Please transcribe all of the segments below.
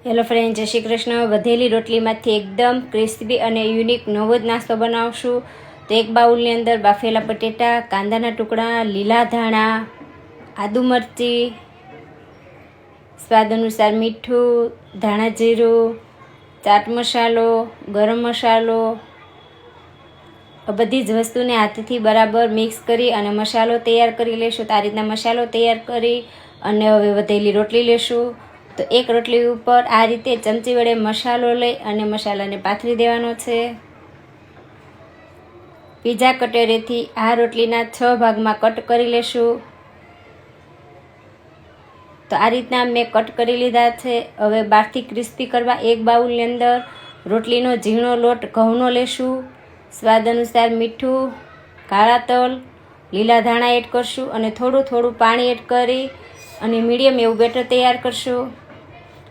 Hello friend, જય શ્રી કૃષ્ણ। વધેલી રોટલીમાંથી એકદમ ક્રિસ્પી અને યુનિક નવો જ નાસ્તો બનાવશું। તો એક બાઉલની અંદર બાફેલા બટેટા, કાંદાના ટુકડા, લીલા ધાણા, આદુ મરચી, સ્વાદ અનુસાર મીઠું, ધાણા જીરું, ચાટ મસાલો, ગરમ મસાલો, બધી જ વસ્તુને હાથથી બરાબર મિક્સ કરી અને મસાલો તૈયાર કરી લેશું। તો આ રીતના મસાલો તૈયાર કરી અને હવે વધેલી રોટલી લેશું। તો એક રોટલી ઉપર આ રીતે ચમચી વડે મસાલો લઈ અને મસાલાને પાથરી દેવાનો છે। પીઝા કટોરીથી આ રોટલીના 6 ભાગમાં કટ કરી લેશું। તો આ રીતના મેં કટ કરી લીધા છે। હવે બહારથી ક્રિસ્પી કરવા એક બાઉલની અંદર રોટલીનો ઝીણો લોટ ઘઉંનો લેશું। સ્વાદ અનુસાર મીઠું, કાળા તલ, લીલા ધાણા એડ કરશું અને થોડું પાણી એડ કરી અને મીડિયમ એવું બેટર તૈયાર કરશું।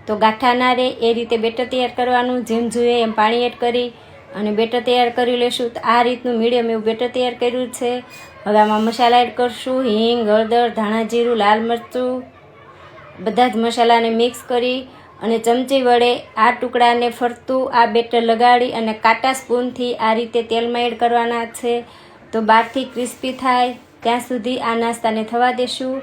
તો ગાંઠા ના રહે એ રીતે બેટર તૈયાર કરવાનું। જેમ જોઈએ એમ પાણી એડ કરી અને બેટર તૈયાર કરી લેશું। તો આ રીતનું મીડિયમ એવું બેટર તૈયાર કર્યું છે। હવે આમાં મસાલા એડ કરશું, હિંગ, હળદર, ધાણા જીરું, લાલ મરચું, બધા જ મસાલાને મિક્સ કરી અને ચમચી વડે આ ટુકડાને ફરતું આ બેટર લગાડી અને કાંટા સ્પૂનથી આ રીતે તેલમાં એડ કરવાના છે। તો બહારથી ક્રિસ્પી થાય ત્યાં સુધી આ નાસ્તાને થવા દેશું।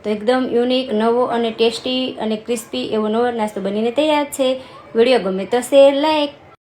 તો એકદમ યુનિક, નવો અને ટેસ્ટી અને ક્રિસ્પી એવો નવો નાસ્તો બનીને તૈયાર છે। વિડીયો ગમે તો શેર, લાઈક